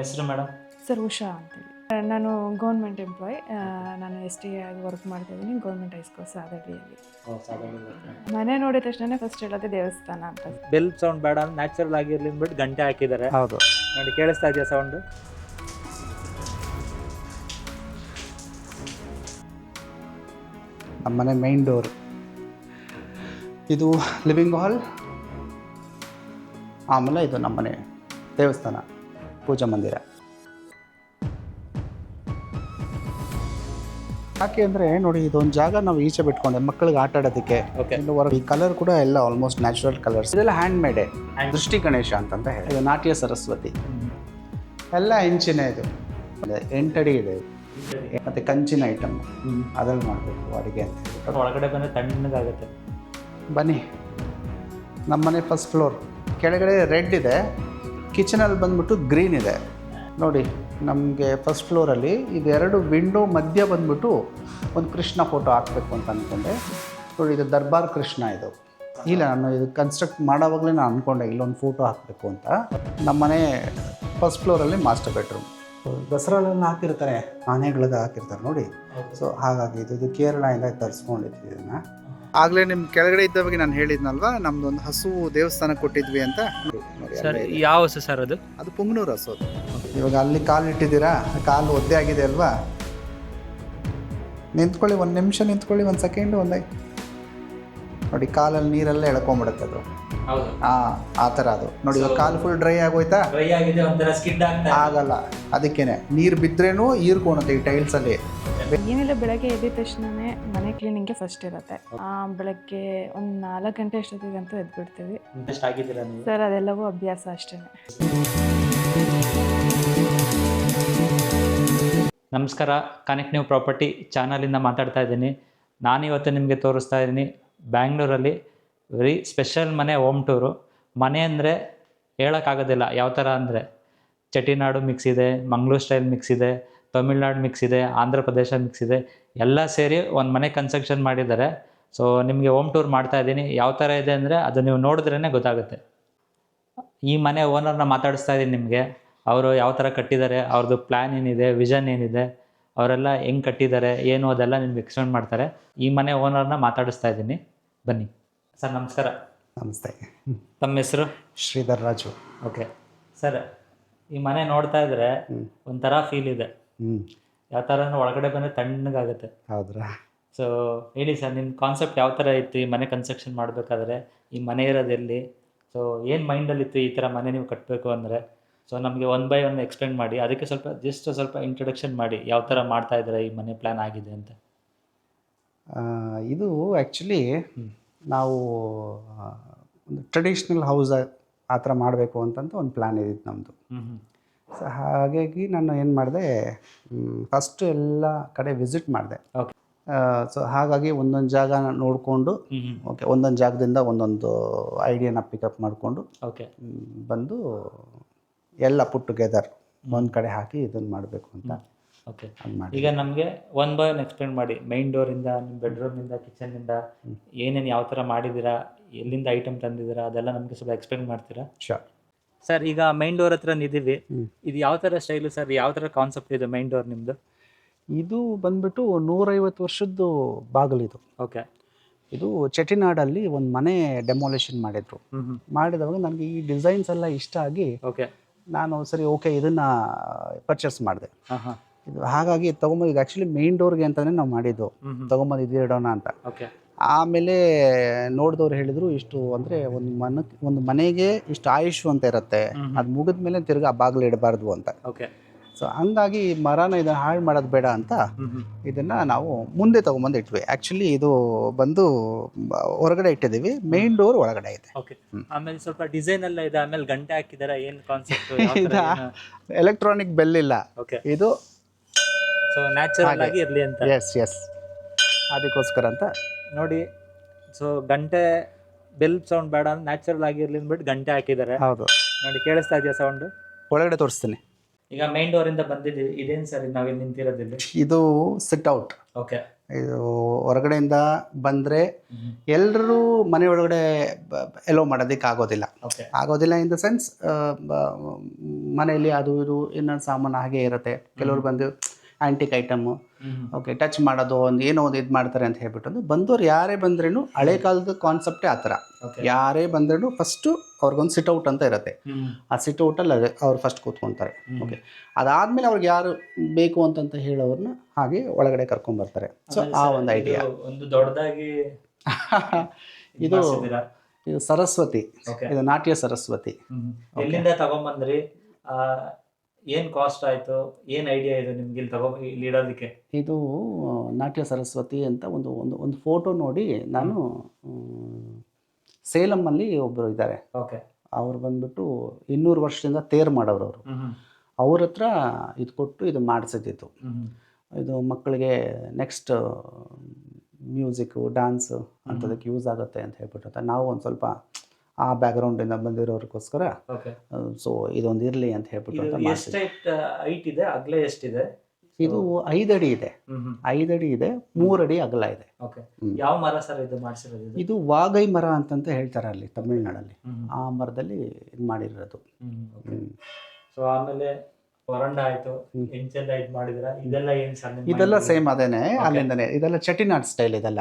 ಹೆಸರು madam? Sir Usha ಅಂತೇಳಿ. ನಾನು ಗೌರ್ಮೆಂಟ್ ಎಂಪ್ಲಾಯ್. ನಾನು ST ಆಗಿ ವರ್ಕ್ ಮಾಡ್ತಾ ಇದ್ದೀನಿ ಗೌರ್ಮೆಂಟ್ ಹೈಸ್ಕೂಲ್ ಸಾದಡಿಯಲ್ಲಿ. ಮನೆ ನೋಡಿದ ತಕ್ಷಣ ಫಸ್ಟ್ ಹೇಳೋದೇ ದೇವಸ್ಥಾನ ಅಂತ. ಬೆಲ್ ಸೌಂಡ್ ಬೇಡ ಅಂತ ನ್ಯಾಚುರಲ್ ಆಗಿರ್ಲಿ ಅಂದ್ಬಿಟ್ಟು ಗಂಟೆ ಹಾಕಿದ್ದಾರೆ. ಹೌದು ನೋಡಿ, ಕೇಳಿಸ್ತಾ ಇದೆಯಾ ಸೌಂಡು? ನಮ್ಮನೆ ಮೈನ್ ಡೋರ್ ಇದು, ಲಿವಿಂಗ್ ಹಾಲ್, ಆಮೇಲೆ ಇದು ನಮ್ಮನೆ ದೇವಸ್ಥಾನ, ಪೂಜಾ ಮಂದಿರ. ಯಾಕೆ ಅಂದರೆ ನೋಡಿ, ಇದೊಂದು ಜಾಗ ನಾವು ಈಚೆ ಬಿಟ್ಕೊಂಡೆ ಮಕ್ಕಳಿಗೆ ಆಟ ಆಡೋದಕ್ಕೆ. ಈ ಕಲರ್ ಕೂಡ ಎಲ್ಲ ಆಲ್ಮೋಸ್ಟ್ ನ್ಯಾಚುರಲ್ ಕಲರ್ಸ್. ಇದೆಲ್ಲ ಹ್ಯಾಂಡ್ ಮೇಡೆ. ದೃಷ್ಟಿ ಗಣೇಶ ಅಂತಂತ ಹೇಳಿ, ಇದು ನಾಟ್ಯ ಸರಸ್ವತಿ ಎಲ್ಲ ಹೆಂಚಿನ ಇದು 8 ಅಡಿ ಇದೆ. ಮತ್ತು ಕಂಚಿನ ಐಟಮ್ ಅದ್ರಲ್ಲಿ ಮಾಡಬೇಕು ಅಡುಗೆ ಅಂತ ಹೇಳಿ. ಒಳಗಡೆ ಬಂದರೆ ತಣ್ಣಗಾಗುತ್ತೆ. ಬನ್ನಿ, ನಮ್ಮನೆ ಫಸ್ಟ್ ಫ್ಲೋರ್, ಕೆಳಗಡೆ ರೆಡ್ ಇದೆ, ಕಿಚನಲ್ಲಿ ಬಂದ್ಬಿಟ್ಟು ಗ್ರೀನ್ ಇದೆ. ನೋಡಿ, ನಮಗೆ ಫಸ್ಟ್ ಫ್ಲೋರಲ್ಲಿ ಇದೆರಡು ವಿಂಡೋ ಮಧ್ಯ ಬಂದ್ಬಿಟ್ಟು ಒಂದು ಕೃಷ್ಣ ಫೋಟೋ ಹಾಕಬೇಕು ಅಂತ ಅಂದ್ಕೊಂಡೆ. ನೋಡಿ, ಇದು ದರ್ಬಾರ್ ಕೃಷ್ಣ. ಇದು ಇಲ್ಲ, ನಾನು ಇದು ಕನ್ಸ್ಟ್ರಕ್ಟ್ ಮಾಡೋವಾಗಲೇ ನಾನು ಅಂದ್ಕೊಂಡೆ ಇಲ್ಲೊಂದು ಫೋಟೋ ಹಾಕಬೇಕು ಅಂತ. ನಮ್ಮನೆ ಫಸ್ಟ್ ಫ್ಲೋರಲ್ಲಿ ಮಾಸ್ಟರ್ ಬೆಡ್ರೂಮ್. ದಸರಾಲೆಲ್ಲ ಹಾಕಿರ್ತಾರೆ, ಆನೆಗಳಿಗೆ ಹಾಕಿರ್ತಾರೆ ನೋಡಿ. ಸೊ ಹಾಗಾಗಿ ಇದು ಕೇರಳದಿಂದ ತರಿಸ್ಕೊಂಡಿದ್ವಿ ಇದನ್ನು. ಆಗಲೇ ನಿಮ್ಮ ಕೆಳಗಡೆ ಇದ್ದವಾಗ ನಾನು ಹೇಳಿದ್ನಲ್ವಾ, ನಮ್ದೊಂದು ಹಸು ದೇವಸ್ಥಾನ ಕೊಟ್ಟಿದ್ವಿ ಅಂತ. ಸರ್, ಯಾವ ಹಸು ಸರ್ ಅದು? ಅದು ಪುಂಗನೂರು ಹಸು. ಇವಾಗ ಅಲ್ಲಿ ಕಾಲು ಇಟ್ಟಿದ್ದೀರಾ, ಕಾಲು ಒದ್ದೆ ಆಗಿದೆ ಅಲ್ವಾ? ನಿಂತ್ಕೊಳ್ಳಿ, 1 ನಿಮಿಷ ನಿಂತ್ಕೊಳ್ಳಿ, 1 ಸೆಕೆಂಡು, ನೋಡಿ ಕಾಲಲ್ಲಿ ನೀರೆಲ್ಲ ಎಳ್ಕೊಂಬಿಡುತ್ತೆ ಅದು. ಆ ಥರ ಅದು ನೋಡಿ. ಇವಾಗ ಕಾಲು ಫುಲ್ ಡ್ರೈ ಆಗೋಯ್ತಾ? ಡ್ರೈ ಆಗಿದೆ, ಒಂಥರ ಸ್ಕಿಡ್ ಆಗಲ್ಲ. ಅದಕ್ಕೇನೆ ನೀರು ಬಿದ್ರೇನು ಈರ್ಕೊಳುತ್ತೆ ಈ ಟೈಲ್ಸಲ್ಲಿ. ಏನಿಲ್ಲ, ಬೆಳಗ್ಗೆ ಎದ್ದ ತಕ್ಷಣವೇ ಮನೆ ಕ್ಲೀನಿಂಗ್ಗೆ ಫಸ್ಟ್ ಇರುತ್ತೆ. ಬೆಳಗ್ಗೆ ಒಂದು 4 ಗಂಟೆ ಅಷ್ಟೊತ್ತಿಗಂತೂ ಎದ್ಬಿಡ್ತೀವಿ ಸರ್. ಅದೆಲ್ಲವೂ ಅಭ್ಯಾಸ ಅಷ್ಟೇ. ನಮಸ್ಕಾರ, ಕನೆಕ್ಟ್ ನ್ಯೂ ಪ್ರಾಪರ್ಟಿ ಚಾನಲಿಂದ ಮಾತಾಡ್ತಾ ಇದ್ದೀನಿ. ನಾನಿವತ್ತು ನಿಮಗೆ ತೋರಿಸ್ತಾ ಇದ್ದೀನಿ ಬ್ಯಾಂಗ್ಳೂರಲ್ಲಿ ವೆರಿ ಸ್ಪೆಷಲ್ ಮನೆ ಹೋಮ್ ಟೂರು. ಮನೆ ಅಂದರೆ ಹೇಳೋಕ್ಕಾಗೋದಿಲ್ಲ ಯಾವ ಥರ ಅಂದರೆ, ಚೆಟ್ಟಿನಾಡು ಮಿಕ್ಸ್ ಇದೆ, ಮಂಗಳೂರು ಸ್ಟೈಲ್ ಮಿಕ್ಸ್ ಇದೆ, ತಮಿಳ್ನಾಡು ಮಿಕ್ಸ್ ಇದೆ, ಆಂಧ್ರ ಪ್ರದೇಶ ಮಿಕ್ಸ್ ಇದೆ, ಎಲ್ಲ ಸೇರಿ ಒಂದು ಮನೆ ಕನ್ಸ್ಟ್ರಕ್ಷನ್ ಮಾಡಿದ್ದಾರೆ. ಸೊ ನಿಮಗೆ ಹೋಮ್ ಟೂರ್ ಮಾಡ್ತಾ ಇದ್ದೀನಿ. ಯಾವ ಥರ ಇದೆ ಅಂದರೆ ಅದು ನೀವು ನೋಡಿದ್ರೇ ಗೊತ್ತಾಗುತ್ತೆ. ಈ ಮನೆ ಓನರ್ನ ಮಾತಾಡಿಸ್ತಾ ಇದ್ದೀನಿ ನಿಮಗೆ. ಅವರು ಯಾವ ಥರ ಕಟ್ಟಿದ್ದಾರೆ, ಅವ್ರದ್ದು ಪ್ಲ್ಯಾನ್ ಏನಿದೆ, ವಿಷನ್ ಏನಿದೆ, ಅವರೆಲ್ಲ ಹೆಂಗೆ ಕಟ್ಟಿದ್ದಾರೆ ಏನು, ಅದೆಲ್ಲ ನಿಮ್ಗೆ ಎಕ್ಸ್ಪ್ಲೇನ್ ಮಾಡ್ತಾರೆ. ಈ ಮನೆ ಓನರ್ನ ಮಾತಾಡಿಸ್ತಾ ಇದ್ದೀನಿ, ಬನ್ನಿ. ಸರ್ ನಮಸ್ಕಾರ. ನಮಸ್ತೆ. ತಮ್ಮ ಹೆಸರು? ಶ್ರೀಧರ್ ರಾಜು. ಓಕೆ ಸರ್, ಈ ಮನೆ ನೋಡ್ತಾ ಇದ್ರೆ ಒಂಥರ ಫೀಲ್ ಇದೆ. ಯಾವ ಥರ ಒಳಗಡೆ ಬಂದರೆ ತಣ್ಣಗಾಗುತ್ತೆ. ಹೌದ್ರಾ? ಸೊ ಹೇಳಿ ಸರ್, ನಿಮ್ಮ ಕಾನ್ಸೆಪ್ಟ್ ಯಾವ ಥರ ಇತ್ತು ಈ ಮನೆ ಕನ್ಸ್ಟ್ರಕ್ಷನ್ ಮಾಡಬೇಕಾದ್ರೆ? ಈ ಮನೆ ಇರೋದೆಲ್ಲಿ? ಸೊ ಏನು ಮೈಂಡಲ್ಲಿತ್ತು ಈ ಥರ ಮನೆ ನೀವು ಕಟ್ಟಬೇಕು ಅಂದರೆ? ಸೊ ನಮಗೆ 1 by 1 ಎಕ್ಸ್ಪ್ಲೇನ್ ಮಾಡಿ. ಅದಕ್ಕೆ ಸ್ವಲ್ಪ ಇಂಟ್ರೊಡಕ್ಷನ್ ಮಾಡಿ, ಯಾವ ಥರ ಮಾಡ್ತಾ ಇದ್ದಾರೆ, ಈ ಮನೆ ಪ್ಲ್ಯಾನ್ ಆಗಿದೆ ಅಂತ. ಇದು ಆ್ಯಕ್ಚುಲಿ ನಾವು ಒಂದು ಟ್ರೆಡಿಷ್ನಲ್ ಹೌಸ್ ಆ ಥರ ಮಾಡಬೇಕು ಅಂತಂತ ಒಂದು ಪ್ಲ್ಯಾನ್ ಇದ್ದಿತ್ತು ನಮ್ಮದು. ಸೊ ಹಾಗಾಗಿ ನಾನು ಏನು ಮಾಡಿದೆ, ಫಸ್ಟು ಎಲ್ಲ ಕಡೆ ವಿಸಿಟ್ ಮಾಡಿದೆ. ಓಕೆ. ಸೊ ಹಾಗಾಗಿ ಒಂದೊಂದು ಜಾಗ ನೋಡಿಕೊಂಡು, ಓಕೆ, ಒಂದೊಂದು ಜಾಗದಿಂದ ಒಂದೊಂದು ಐಡಿಯಾನ ಪಿಕಪ್ ಮಾಡಿಕೊಂಡು ಓಕೆ ಬಂದು ಎಲ್ಲ ಪುಟ್ ಟುಗೆದರ್ ಒಂದು ಕಡೆ ಹಾಕಿ ಇದನ್ನು ಮಾಡಬೇಕು ಅಂತ. ಓಕೆ, ಈಗ ನಮಗೆ 1 by 1 ಎಕ್ಸ್ಪ್ಲೇನ್ ಮಾಡಿ. ಮೈನ್ ಡೋರಿಂದ, ನಿಮ್ಮ ಬೆಡ್ರೂಮಿಂದ, ಕಿಚನ್ನಿಂದ ಏನೇನು ಯಾವ ಥರ ಮಾಡಿದ್ದೀರಾ, ಎಲ್ಲಿಂದ ಐಟಮ್ ತಂದಿದ್ದೀರಾ, ಅದೆಲ್ಲ ನಮಗೆ ಸ್ವಲ್ಪ ಎಕ್ಸ್ಪ್ಲೇನ್ ಮಾಡ್ತೀರಾ? Sure sir. ಈಗ ಮೈನ್ ಡೋರ್ ಹತ್ರ ನಿದ್ದೀವಿ. ಇದು ಯಾವ ಥರ ಸ್ಟೈಲು ಸರ್? ಯಾವ ಥರ ಕಾನ್ಸೆಪ್ಟ್ ಇದೆ ಮೈನ್ ಡೋರ್ ನಿಮ್ಮದು? ಇದು ಬಂದ್ಬಿಟ್ಟು 150 ವರ್ಷದ್ದು ಬಾಗಿಲಿದು. ಓಕೆ. ಇದು ಚೆಟ್ಟಿನಾಡಲ್ಲಿ ಒಂದು ಮನೆ ಡೆಮೋಲೇಷನ್ ಮಾಡಿದರು. ಮಾಡಿದವಾಗ ನನಗೆ ಈ ಡಿಸೈನ್ಸ್ ಎಲ್ಲ ಇಷ್ಟ ಆಗಿ, ಓಕೆ, ನಾನು ಸರಿ ಓಕೆ ಇದನ್ನು ಪರ್ಚೇಸ್ ಮಾಡಿದೆ. ಹಾಂ. ಇದು ಹಾಗಾಗಿ ತೊಗೊಂಬಂದು, ಇದು ಆ್ಯಕ್ಚುಲಿ ಮೇನ್ ಡೋರ್ಗೆ ಅಂತಲೇ ನಾವು ಮಾಡಿದ್ದು, ತೊಗೊಂಬಂದು ಇದು ಇಡೋಣ ಅಂತ. ಓಕೆ. ಆಮೇಲೆ ನೋಡಿದವ್ರು ಹೇಳಿದರು, ಇಷ್ಟು ಅಂದರೆ ಒಂದು ಮನೆಗೆ ಇಷ್ಟು ಆಯುಷು ಅಂತ ಇರುತ್ತೆ, ಅದು ಮುಗಿದ ಮೇಲೆ ತಿರ್ಗಿ ಆ ಬಾಗಿಲು ಇಡಬಾರ್ದು ಅಂತ. ಓಕೆ. ಸೊ ಹಂಗಾಗಿ ಮರನ ಇದನ್ನು ಹಾಳು ಮಾಡೋದು ಬೇಡ ಅಂತ ಇದನ್ನು ನಾವು ಮುಂದೆ ತೊಗೊಂಬಂದು ಇಟ್ವಿ. ಆ್ಯಕ್ಚುಲಿ ಇದು ಬಂದು ಹೊರಗಡೆ ಇಟ್ಟಿದ್ದೀವಿ, ಮೇನ್ ಡೋರ್ ಒಳಗಡೆ ಇದೆ. ಓಕೆ. ಆಮೇಲೆ ಸ್ವಲ್ಪ ಡಿಸೈನ್ ಎಲ್ಲ ಇದೆ. ಆಮೇಲೆ ಗಂಟೆ ಹಾಕಿದ್ದಾರೆ, ಏನು ಕಾನ್ಸೆಪ್ಟ್? ಇದು ಎಲೆಕ್ಟ್ರಾನಿಕ್ ಬೆಲ್ ಇಲ್ಲ. ಓಕೆ. ಇದು ಸೊ ನ್ಯಾಚುರಲ್ ಆಗಿ ಇರಲಿ ಅಂತ. ಎಸ್ ಅದಕ್ಕೋಸ್ಕರ ಅಂತ ನೋಡಿ. ಸೊ ಗಂಟೆ ಬೆಲ್ ಸೌಂಡ್ ಬೇಡ ಅಂತ ನ್ಯಾಚುರಲ್ ಆಗಿರಲಿ ಅಂದ್ಬಿಟ್ಟು ಗಂಟೆ ಹಾಕಿದ್ದಾರೆ. ಹೌದು, ನೋಡಿ, ಕೇಳಿಸ್ತಾ ಇದೆಯಾ ಸೌಂಡು? ಒಳಗಡೆ ತೋರಿಸ್ತೀನಿ. ಈಗ ಮೈನ್ ಡೋರಿಂದ ಬಂದಿದ್ದೀವಿ. ಇದೇನು ಸರ್ ನಾವಿಲ್ಲಿ ನಿಂತಿರೋದಿಲ್ಲ? ಇದು ಸಿಟ್ ಔಟ್. ಓಕೆ. ಇದು ಹೊರಗಡೆಯಿಂದ ಬಂದರೆ ಎಲ್ಲರೂ ಮನೆ ಒಳಗಡೆ ಎಲ್ಲೋ ಮಾಡೋದಕ್ಕೆ ಆಗೋದಿಲ್ಲ ಇನ್ ದ ಸೆನ್ಸ್ ಮನೆಯಲ್ಲಿ ಅದು ಇದು ಇನ್ನೊಂದು ಸಾಮಾನು ಹಾಗೆ ಇರುತ್ತೆ. ಕೆಲವರು ಬಂದು ಆ್ಯಂಟಿಕ್ ಐಟಮ್ಮು ಓಕೆ ಟಚ್ ಮಾಡೋದು ಒಂದು ಏನೋ ಒಂದು ಇದು ಮಾಡ್ತಾರೆ ಅಂತ ಹೇಳ್ಬಿಟ್ಟು ಬಂದವ್ರು ಯಾರೇ ಬಂದ್ರೂ ಹಳೆ ಕಾಲದ ಕಾನ್ಸೆಪ್ಟೇ ಆ ಥರ. ಯಾರೇ ಬಂದ್ರೂ ಫಸ್ಟು ಅವ್ರಿಗೊಂದು ಸಿಟ್ಔಟ್ ಅಂತ ಇರುತ್ತೆ. ಆ ಸಿಟ್ಔಟಲ್ಲಿ ಅವ್ರು ಫಸ್ಟ್ ಕೂತ್ಕೊಳ್ತಾರೆ. ಓಕೆ ಅದಾದಮೇಲೆ ಅವ್ರಿಗೆ ಯಾರು ಬೇಕು ಅಂತಂತ ಹೇಳೋರನ್ನ ಹಾಗೆ ಒಳಗಡೆ ಕರ್ಕೊಂಡ್ಬರ್ತಾರೆ. ಸೊ ಆ ಒಂದು ಐಡಿಯಾ. ಒಂದು ದೊಡ್ಡದಾಗಿ ಇದು ಸರಸ್ವತಿ, ಇದು ನಾಟ್ಯ ಸರಸ್ವತಿ. ಎಲ್ಲಿಂದ ತಗೊಂಬಂದ್ರಿ, ಏನು ಕಾಸ್ಟ್ ಆಯಿತು, ಏನು ಐಡಿಯಾ ಇದೆ ನಿಮ್ಗೆ ಇಲ್ಲಿ ಇಡೋದಕ್ಕೆ? ಇದು ನಾಟ್ಯ ಸರಸ್ವತಿ ಅಂತ ಒಂದು ಫೋಟೋ ನೋಡಿ ನಾನು ಸೇಲಮ್ಮಲ್ಲಿ ಒಬ್ಬರು ಇದ್ದಾರೆ. ಓಕೆ ಅವ್ರು ಬಂದ್ಬಿಟ್ಟು 200 ವರ್ಷದಿಂದ ತೇರು ಮಾಡೋರು ಅವರು. ಅವ್ರ ಹತ್ರ ಇದು ಕೊಟ್ಟು ಇದು ಮಾಡಿಸಿದ್ದು. ಇದು ಮಕ್ಕಳಿಗೆ ನೆಕ್ಸ್ಟ್ ಮ್ಯೂಸಿಕ್ಕು ಡ್ಯಾನ್ಸು ಅಂಥದಕ್ಕೆ ಯೂಸ್ ಆಗುತ್ತೆ ಅಂತ ಹೇಳ್ಬಿಟ್ಟು ನಾವು ಒಂದು ಸ್ವಲ್ಪ ಆ ಬ್ಯಾಕ್ಗ್ರೌಂಡಿಂದ ಬಂದಿರೋರಿಗೋಸ್ಕರ ಸೊ ಇದೊಂದು ಇರಲಿ ಅಂತ ಹೇಳ್ಬಿಟ್ಟು ಹೈಟ್ ಇದೆ, ಅಗಲ ಎಷ್ಟಿದೆ? ಇದು 5 ಅಡಿ ಇದೆ, 5 ಅಡಿ ಇದೆ, 3 ಅಡಿ ಅಗಲ ಇದೆ. ಯಾವ ಮರ ಸರ್ ಇದು ಮಾಡಿಸಿರೋದು? ಇದು ವಾಗೈ ಮರ ಅಂತಂತ ಹೇಳ್ತಾರೆ ಅಲ್ಲಿ ತಮಿಳ್ನಾಡಲ್ಲಿ. ಆ ಮರದಲ್ಲಿ ಇದು ಮಾಡಿರೋದು. ಸೊ ಆಮೇಲೆ ವರಂಡ ಆಯ್ತು, ಎಂಚೆಲ್ಲ ಇದು ಮಾಡಿದ್ರ, ಇದೆಲ್ಲ ಏನು ಸಣ್ಣ? ಇದೆಲ್ಲ ಸೇಮ್ ಅದೇನೆ, ಅಲ್ಲಿಂದನೇ. ಇದೆಲ್ಲ ಚೆಟಿನಾಡ್ ಸ್ಟೈಲ್, ಇದೆಲ್ಲ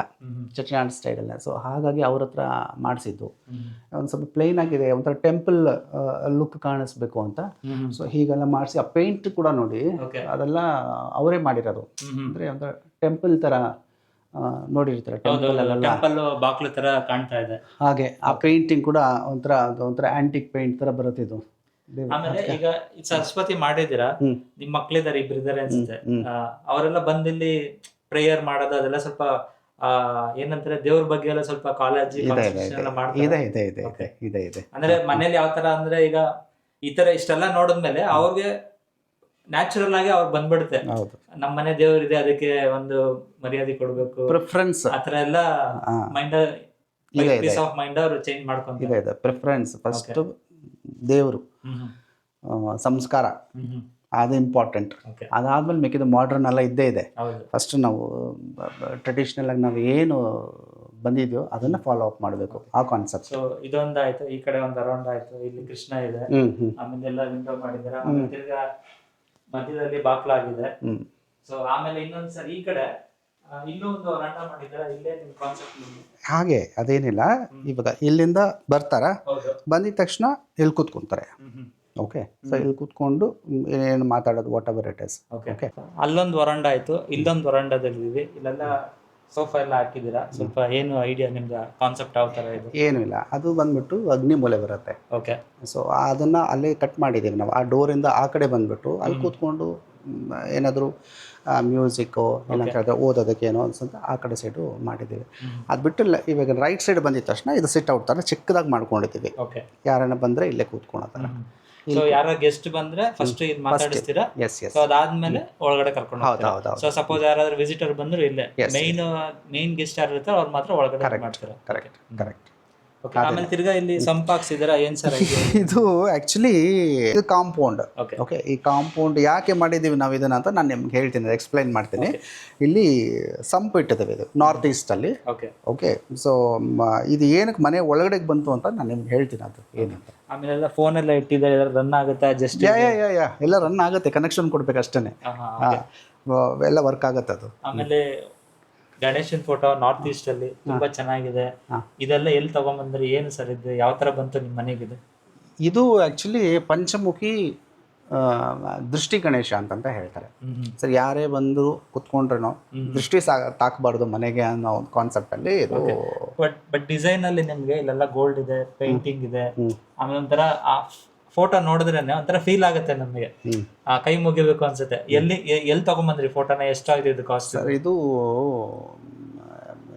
ಚೆಟಿನಾಡ್ ಸ್ಟೈಲ್ ಎಲ್ಲ. ಸೊ ಹಾಗಾಗಿ ಅವ್ರ ಹತ್ರ ಮಾಡಿಸಿದ್ದು. ಒಂದು ಸ್ವಲ್ಪ ಪ್ಲೇನ್ ಆಗಿದೆ, ಒಂಥರ ಟೆಂಪಲ್ ಲುಕ್ ಕಾಣಿಸ್ಬೇಕು ಅಂತ. ಸೊ ಹೀಗೆಲ್ಲ ಮಾಡಿಸಿ ಆ ಪೇಂಟ್ ಕೂಡ ನೋಡಿ ಅದೆಲ್ಲ ಅವರೇ ಮಾಡಿರೋದು. ಅಂದರೆ ಒಂಥರ ಟೆಂಪಲ್ ಥರ ನೋಡಿರ್ತಾರೆ, ಟೆಂಪಲ್ ಬಾಕ್ಲು ಥರ ಕಾಣ್ತಾ ಇದೆ. ಹಾಗೆ ಆ ಪೇಂಟಿಂಗ್ ಕೂಡ ಒಂಥರ ಆಂಟಿಕ್ ಪೇಂಟ್ ಥರ ಬರುತ್ತಿದ್ದು. ಆಮೇಲೆ ಈಗ ಸರಸ್ವತಿ ಮಾಡಿದಿರಾ, ನಿಮ್ ಮಕ್ಳಿದಾರೆ, ಇಬ್ಬರಿದ್ದಾರೆ ಅನ್ಸುತ್ತೆ. ಅವರೆಲ್ಲ ಬಂದಿಲ್ಲಿ ಪ್ರೇಯರ್ ಮಾಡೋದು ಅದೆಲ್ಲ ಸ್ವಲ್ಪ ಏನಂತಾರೆ ದೇವ್ರ ಬಗ್ಗೆ ಎಲ್ಲ ಸ್ವಲ್ಪ ಕಾಳಜಿ ಇದೆ. ಅಂದ್ರೆ ಮನೇಲಿ ಯಾವ ತರ ಅಂದ್ರೆ ಈಗ ಈ ತರ ಇಷ್ಟೆಲ್ಲ ನೋಡಿದ್ಮೇಲೆ ಅವ್ರಿಗೆ ನ್ಯಾಚುರಲ್ ಆಗಿ ಅವ್ರು ಬಂದ್ಬಿಡುತ್ತೆ, ನಮ್ಮ ಮನೆ ದೇವ್ರಿದೆ ಅದಕ್ಕೆ ಒಂದು ಮರ್ಯಾದೆ ಕೊಡ್ಬೇಕು, ಪ್ರಿಫರೆನ್ಸ್ ಆತರ ಎಲ್ಲ ಮೈಂಡ್ ಪೀಸ್ ಆಫ್ ಮೈಂಡ್ ಅವ್ರು ಚೇಂಜ್ ಮಾಡ್ಕೊಂತಾರೆ. ಪ್ರಿಫರೆನ್ಸ್ ಫಸ್ಟ್ ದೇವರು, ಸಂಸ್ಕಾರ ಅದು ಇಂಪಾರ್ಟೆಂಟ್. ಅದಾದ್ಮೇಲೆ ಮಿಕ್ಕಿದ ಮಾಡ್ರನ್ ಎಲ್ಲ ಇದ್ದೇ ಇದೆ. ಫಸ್ಟ್ ನಾವು ಟ್ರೆಡಿಷನಲ್ ಆಗಿ ನಾವು ಏನು ಬಂದಿದ್ಯೋ ಅದನ್ನ ಫಾಲೋ ಅಪ್ ಮಾಡಬೇಕು, ಆ ಕಾನ್ಸೆಪ್ಟ್. ಸೊ ಇದೊಂದಾಯ್ತು, ಈ ಕಡೆ ಒಂದು ಅರೌಂಡ್ ಆಯ್ತು, ಇಲ್ಲಿ ಕೃಷ್ಣ ಇದೆ, ಆಮೇಲೆ ಎಲ್ಲ ವಿಂಡೋ ಮಾಡಿದಾರೆ, ತಿರ್ಗಾ ಮಧ್ಯದಲ್ಲಿ ಬಾಕ್ಲಾಗಿದೆ. ಸೊ ಆಮೇಲೆ ಇನ್ನೊಂದ್ಸರಿ ಈ ಕಡೆ ಇಲ್ಲೂ ಒಂದು ವರಾಂಡ ಮಾಡಿದಾರೆ, ಇಲ್ಲೇ ನಿಮ್ ಕಾನ್ಸೆಪ್ಟ್ ಹಾಗೆ ಅದೇನಿಲ್ಲ. ಇವಾಗ ಇಲ್ಲಿಂದ ಬರ್ತಾರ, ಬಂದಿದ ತಕ್ಷಣ ಇಲ್ಲಿ ಕೂತ್ಕೊಂತಾರೆ. ಓಕೆ, ಸೊ ಇಲ್ಲಿ ಕೂತ್ಕೊಂಡು ಏನು ಮಾತಾಡೋದು, what ever it is. Okay, ಅಲ್ಲೊಂದು ವರಾಂಡ ಆಯ್ತು, ಇಲ್ಲೊಂದು ವರಾಂಡದಲ್ಲಿ ಇಲ್ಲೆಲ್ಲ ಸೋಫಾ ಎಲ್ಲ ಹಾಕಿದ್ದೀರಾ. ಸ್ವಲ್ಪ ಏನು ಐಡಿಯಾ ನಿಮ್ದು, ಕಾನ್ಸೆಪ್ಟ್ ಯಾವ ಥರ ಇದೆ? ಏನೂ ಇಲ್ಲ, ಅದು ಬಂದ್ಬಿಟ್ಟು ಅಗ್ನಿ ಮೂಲೆ ಬರುತ್ತೆ. ಓಕೆ, ಸೊ ಅದನ್ನು ಅಲ್ಲೇ ಕಟ್ ಮಾಡಿದ್ದೀವಿ ನಾವು. ಆ ಡೋರಿಂದ ಆ ಕಡೆ ಬಂದ್ಬಿಟ್ಟು ಅಲ್ಲಿ ಕೂತ್ಕೊಂಡು ಏನಾದರೂ ಮ್ಯೂಸಿಕ್ಕು ಏನಂತ ಹೇಳಿದ್ರೆ ಓದೋದಕ್ಕೆ ಏನೋ ಅನ್ಸಂತ ಆ ಕಡೆ ಸೈಡು ಮಾಡಿದ್ದೀವಿ. ಅದು ಬಿಟ್ಟು ಇವಾಗ ರೈಟ್ ಸೈಡ್ ಬಂದಿದ ತಕ್ಷಣ ಇದು ಸಿಟ್ ಔಟ್ ಥರ ಚಿಕ್ಕದಾಗಿ ಮಾಡ್ಕೊಂಡಿದ್ದೀವಿ. ಯಾರನ್ನ ಬಂದರೆ ಇಲ್ಲೇ ಕೂತ್ಕೊಳತ್ತಾರ. ಸೊ ಯಾರ ಗೆಸ್ಟ್ ಬಂದ್ರೆ ಫಸ್ಟ್ ಇದು ಮಾತಾಡಿಸ್ತೀರಾ? ಸೊ ಅದಾದ್ಮೇಲೆ ಒಳಗಡೆ ಕರ್ಕೊಂಡು ಹೋಗ್ತೀರಾ. ಸೊ ಸಪೋಸ್ ಯಾರಾದ್ರೂ ವಿಸಿಟರ್ ಬಂದ್ರು ಇಲ್ಲೇ ಮೇನ್ ಗೆಸ್ಟ್ ಯಾರು ಇರ್ತಾರೆ ಅವ್ರು ಮಾತ್ರ ಒಳಗಡೆ ಮಾಡ್ತಾರೆ. ಕರೆಕ್ಟ್. ಆಮೇಲೆ ತಿರ್ಗಾ ಇಲ್ಲಿ ಸಂಪಾಕ್ಸಿದ್ದೀರಾ, ಏನ್ ಸರ್ ಇದು? ಆಕ್ಚುಲಿ ಇದು ಕಾಂಪೌಂಡ್. ಓಕೆ, ಈ ಕಾಂಪೌಂಡ್ ಯಾಕೆ ಮಾಡಿದ್ದೀವಿ ನಾವು ಇದನ್ನ ಅಂತ ನಾನು ನಿಮ್ಗೆ ಹೇಳ್ತೀನಿ, ಎಕ್ಸ್ಪ್ಲೈನ್ ಮಾಡ್ತೀನಿ. ಇಲ್ಲಿ ಸಂಪ್ ಇಟ್ಟಿದ್ದೇವೆ, ಇದು ನಾರ್ತ್ ಈಸ್ಟ್ ಅಲ್ಲಿ. ಓಕೆ, ಸೊ ಇದು ಏನಕ್ಕೆ ಮನೆ ಒಳಗಡೆ ಬಂತು ಅಂತ ನಾನು ನಿಮ್ಗೆ ಹೇಳ್ತೀನಿ ಅದು ಏನಂತ. ಆಮೇಲೆ ಫೋನ್ ಎಲ್ಲ ಇಟ್ಟಿದ್ದಾರೆ, ರನ್ ಆಗುತ್ತೆ ಜಸ್ಟ್? ಎಲ್ಲ ರನ್ ಆಗುತ್ತೆ, ಕನೆಕ್ಷನ್ ಕೊಡ್ಬೇಕು ಅಷ್ಟೇ, ಎಲ್ಲ ವರ್ಕ್ ಆಗುತ್ತೆ ಅದು. ಆಮೇಲೆ ಗಣೇಶನ್ ಫೋಟೋ ನಾರ್ತ್ ಈಸ್ಟ್ ಅಲ್ಲಿ ತುಂಬಾ ಚೆನ್ನಾಗಿದೆ. ಇದೆಲ್ಲ ಎಲ್ಲಿ ತಗೊಂಡ್ಬಂದ್ರಿ, ಏನು ಸರ್ ಇದು, ಯಾವ ತರ ಬಂತು ನಿಮ್ಮ ಮನೆಗಿದೆ? ಇದು ಆಕ್ಚುಲಿ ಪಂಚಮುಖಿ ದೃಷ್ಟಿ ಗಣೇಶ ಅಂತಂತ ಹೇಳ್ತಾರೆ. ಸರ್ ಯಾರೇ ಬಂದು ಕುತ್ಕೊಂಡ್ರೂ ದೃಷ್ಟಿ ತಾಕಬಾರ್ದು ಮನೆಗೆ ಅನ್ನೋ ಒಂದು ಕಾನ್ಸೆಪ್ಟ್ ಅಲ್ಲಿ ಇದು. ಬಟ್ ಡಿಸೈನ್ ಅಲ್ಲಿ ನಿಮ್ಗೆ ಇಲ್ಲೆಲ್ಲ ಗೋಲ್ಡ್ ಇದೆ, ಪೇಂಟಿಂಗ್ ಇದೆ, ಆಮೇಲೆ ಒಂಥರ ಫೋಟೋ ನೋಡಿದ್ರೇನೆ ಒಂಥರ ಫೀಲ್ ಆಗುತ್ತೆ ನಮಗೆ, ಕೈ ಮುಗಿಬೇಕು ಅನ್ಸುತ್ತೆ. ಎಲ್ಲಿ ತಗೊಂಬಂದ್ರಿ ಫೋಟೋನ, ಎಷ್ಟಾಗಿದೆ ಇದು ಕಾಸ್ಟ್? ಸರ್ ಇದು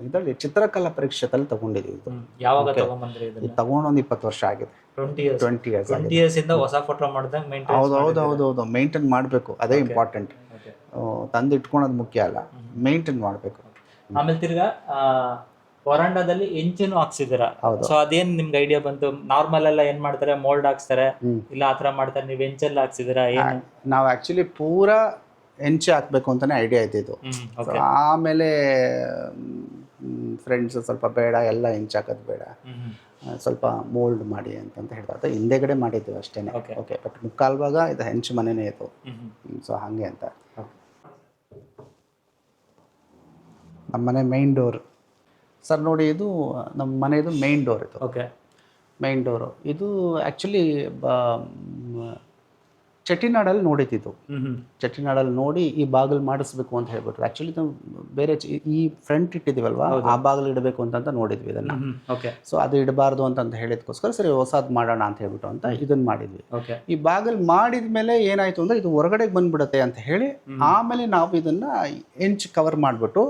ಇದರಲ್ಲಿ ಚಿತ್ರಕಲಾ ಪರೀಕ್ಷೆದಲ್ಲಿ ತಗೊಂಡಿದ್ದೀವಿ. ಇದು ಯಾವಾಗ ತಗೊಂಬಂದ್ರಿ? ಇದು ತಗೊಂಡು ಒಂದು 20 ವರ್ಷ ಆಗಿದೆ. 20 ಇಯರ್ಸ್ ಇಂದ ಹೊಸ ಫೋಟೋ ಮಾಡಿದಾಗ ಹೌದು ಮೇಂಟೈನ್ ಮಾಡಬೇಕು, ಅದೇ ಇಂಪಾರ್ಟೆಂಟ್. ತಂದು ಇಟ್ಕೊಳೋದು ಮುಖ್ಯ ಅಲ್ಲ, ಮೇಂಟೈನ್ ಮಾಡಬೇಕು. ಆಮೇಲೆ ತಿರ್ಗಾ ವರಾಂಡದಲ್ಲಿ ಎಂಚಿನೂ ಹಾಕ್ಸಿದ್ದೀರಾ. ಸೊ ಅದೇನ್ ನಿಮ್ಗೆ ಐಡಿಯಾ ಬಂತು? ನಾರ್ಮಲ್ ಎಲ್ಲ ಏನ್ ಮಾಡ್ತಾರೆ, ಮೋಲ್ಡ್ ಹಾಕ್ಸ್ತಾರೆ, ಇಲ್ಲ ಆತರ ಮಾಡ್ತಾರೆ, ನೀವು ಎಂಚೆಲ್ಲ ಹಾಕ್ಸಿದ್ದೀರಾ? ಏನು? ನಾವು ಆಕ್ಚುಲಿ ಪೂರಾ ಹೆಂಚೆ ಹಾಕಬೇಕು ಅಂತಲೇ ಐಡಿಯಾ ಇದ್ದಿದ್ದು. ಸೊ ಆಮೇಲೆ ಫ್ರೆಂಡ್ಸು ಸ್ವಲ್ಪ ಬೇಡ ಎಲ್ಲ ಹೆಂಚು ಹಾಕೋದು ಬೇಡ, ಸ್ವಲ್ಪ ಮೋಲ್ಡ್ ಮಾಡಿ ಅಂತಂತ ಹೇಳ್ತಾರೆ. ಹಿಂದೆಗಡೆ ಮಾಡಿದ್ವಿ ಅಷ್ಟೇ. ಓಕೆ, ಬಟ್ ಮುಕ್ಕಾಲು ಭಾಗ ಇದು ಹೆಂಚು ಮನೆಯೇ ಇತ್ತು. ಸೊ ಹಾಗೆ ಅಂತ ನಮ್ಮ ಮನೆ ಮೈನ್ ಡೋರ್ ಸರ್ ನೋಡಿ, ಇದು ನಮ್ಮ ಮನೆಯದು ಮೈನ್ ಡೋರ್. ಇದು ಓಕೆ, ಮೈನ್ ಡೋರು. ಇದು ಆ್ಯಕ್ಚುಲಿ ಚೆಟ್ಟಿನಾಡಲ್ಲಿ ನೋಡಿದ್ದು. ಚೆಟ್ಟಿನಾಡಲ್ಲಿ ನೋಡಿ ಈ ಬಾಗಿಲು ಮಾಡಿಸ್ಬೇಕು ಅಂತ ಹೇಳ್ಬಿಟ್ರು. ಆ್ಯಕ್ಚುಲಿ ನಾವು ಬೇರೆ ಈ ಫ್ರಂಟ್ ಇಟ್ಟಿದ್ದೀವಲ್ವಾ, ಆ ಬಾಗಿಲು ಇಡಬೇಕು ಅಂತ ನೋಡಿದ್ವಿ ಇದನ್ನು. ಸೊ ಅದು ಇಡಬಾರ್ದು ಅಂತ ಹೇಳಿದ್ಕೋಸ್ಕರ ಸರಿ ಹೊಸದು ಮಾಡೋಣ ಅಂತ ಹೇಳ್ಬಿಟ್ಟು ಅಂತ ಇದನ್ನು ಮಾಡಿದ್ವಿ. ಈ ಬಾಗಿಲು ಮಾಡಿದ ಮೇಲೆ ಏನಾಯಿತು ಅಂದರೆ ಇದು ಹೊರಗಡೆಗೆ ಬಂದ್ಬಿಡುತ್ತೆ ಅಂತ ಹೇಳಿ ಆಮೇಲೆ ನಾವು ಇದನ್ನು ಹೆಂಚು ಕವರ್ ಮಾಡಿಬಿಟ್ಟು